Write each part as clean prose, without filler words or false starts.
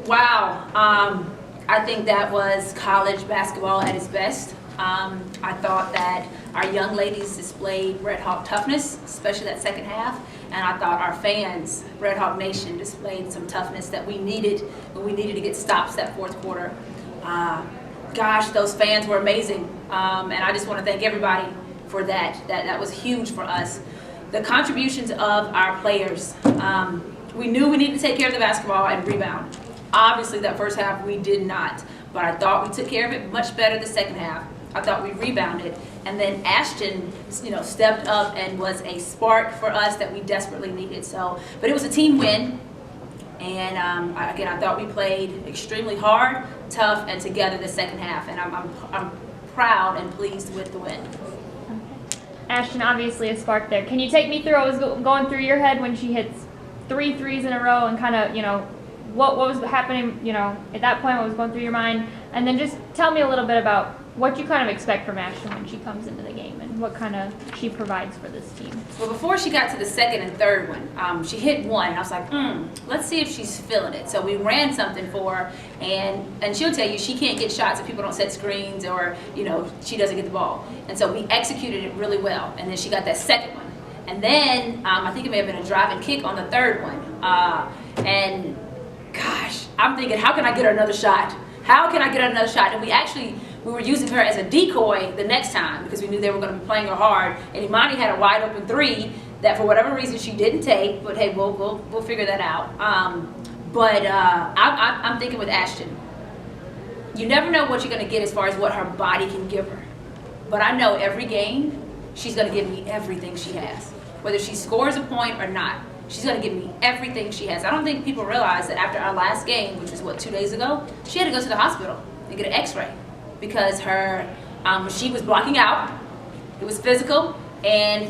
Wow. I think that was college basketball at its best. I thought that our young ladies displayed Redhawk toughness, especially that second half. And I thought our fans, Redhawk Nation, displayed some toughness that we needed when we needed to get stops that fourth quarter. Gosh, those fans were amazing. And I just want to thank everybody for that. That was huge for us. The contributions of our players. We knew we needed to take care of the basketball and rebound. Obviously, that first half we did not, but I thought we took care of it much better the second half. I thought we rebounded, and then Ashton, stepped up and was a spark for us that we desperately needed. So, but it was a team win, and again, I thought we played extremely hard, tough, and together the second half, and I'm proud and pleased with the win. Ashton, obviously a spark there. Can you take me through what was going through your head when she hits 3 threes in a row, and kind of, what was happening, at that point, what was going through your mind? And then just tell me a little bit about what you kind of expect from Ashton when she comes into the game and what kind of she provides for this team. Well, before she got to the second and third one, she hit one, and I was like, let's see if she's feeling it. So we ran something for her, and she'll tell you she can't get shots if people don't set screens or, she doesn't get the ball. And so we executed it really well, and then she got that second one. And then I think it may have been a drive and kick on the third one. And gosh, I'm thinking, how can I get her another shot? How can I get her another shot? And we were using her as a decoy the next time because we knew they were going to be playing her hard. And Imani had a wide open 3 that for whatever reason she didn't take. But hey, we'll figure that out. I'm thinking with Ashton, you never know what you're going to get as far as what her body can give her. But I know every game she's going to give me everything she has, whether she scores a point or not. She's going to give me everything she has. I don't think people realize that after our last game, which was 2 days ago, she had to go to the hospital and get an x-ray because she was blocking out. It was physical, and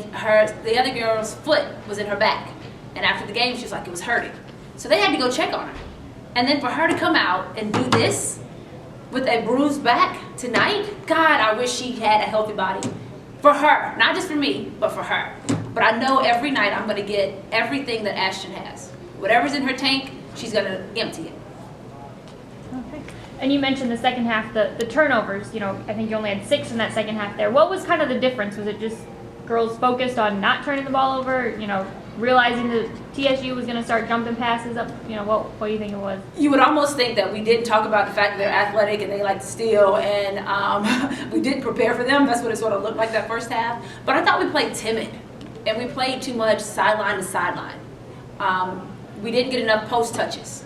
the other girl's foot was in her back. And after the game, she was like, it was hurting. So they had to go check on her. And then for her to come out and do this with a bruised back tonight, God, I wish she had a healthy body. For her, not just for me, but for her. But I know every night I'm going to get everything that Ashton has. Whatever's in her tank, she's going to empty it. Okay. And you mentioned the second half, the turnovers. I think you only had 6 in that second half there. What was kind of the difference? Was it just girls focused on not turning the ball over, realizing that TSU was going to start jumping passes up? What do you think it was? You would almost think that we didn't talk about the fact that they're athletic and they like to steal, and we didn't prepare for them. That's what it sort of looked like that first half. But I thought we played timid. And we played too much sideline to sideline. We didn't get enough post touches.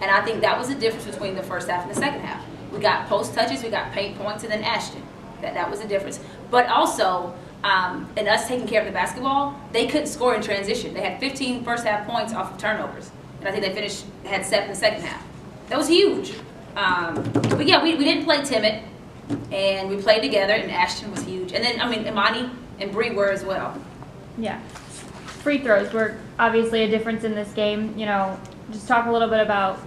And I think that was the difference between the first half and the second half. We got post touches, we got paint points, and then Ashton. That was the difference. But also, in us taking care of the basketball, they couldn't score in transition. They had 15 first half points off of turnovers. And I think they had 7 in the second half. That was huge. But yeah, we didn't play timid. And we played together, and Ashton was huge. And then, Imani and Bree were as well. Yeah. Free throws were obviously a difference in this game. Just talk a little bit about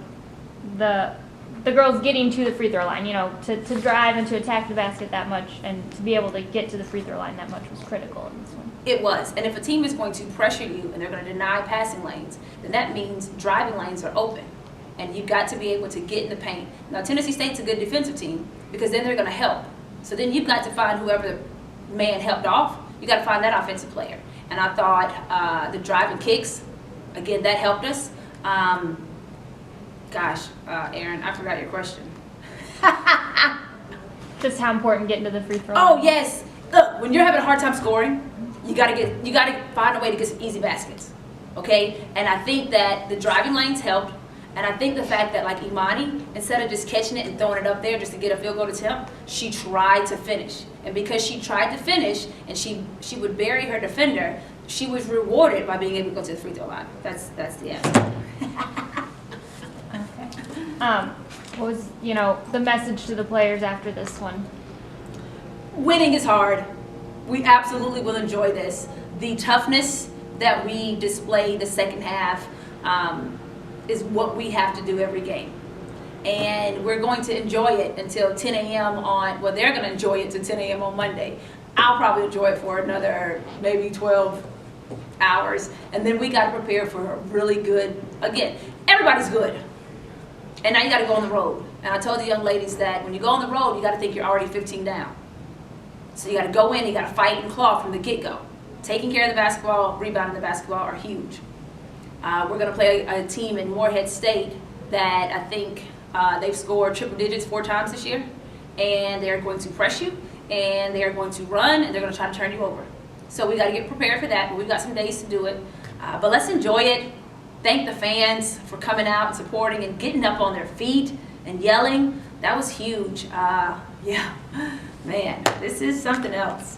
the girls getting to the free throw line, to drive and to attack the basket that much and to be able to get to the free throw line that much was critical in this one. It was. And if a team is going to pressure you and they're going to deny passing lanes, then that means driving lanes are open. And you've got to be able to get in the paint. Now, Tennessee State's a good defensive team because then they're going to help. So then you've got to find whoever the man helped off. You got to find that offensive player. And I thought the drive and kicks, again, that helped us. Aaron, I forgot your question. Just how important getting to the free throw Oh, line. yes. Look, when you're having a hard time scoring, you got to find a way to get some easy baskets. Okay? And I think that the driving lanes helped. And I think the fact that, like Imani, instead of just catching it and throwing it up there just to get a field goal attempt, she tried to finish. And because she tried to finish and she would bury her defender, she was rewarded by being able to go to the free throw line. That's the answer. Okay. What was, the message to the players after this one? Winning is hard. We absolutely will enjoy this. The toughness that we displayed the second half is what we have to do every game. And we're going to enjoy it until 10 a.m. they're going to enjoy it until 10 a.m. on Monday. I'll probably enjoy it for another maybe 12 hours. And then we got to prepare for a really good, again, everybody's good. And now you got to go on the road. And I told the young ladies that when you go on the road, you got to think you're already 15 down. So you got to go in, you got to fight and claw from the get-go. Taking care of the basketball, rebounding the basketball are huge. We're going to play a team in Morehead State that I think they've scored triple digits 4 times this year. And they're going to press you, and they're going to run, and they're going to try to turn you over. So we got to get prepared for that, but we've got some days to do it. But let's enjoy it. Thank the fans for coming out and supporting and getting up on their feet and yelling. That was huge. Yeah, man, this is something else.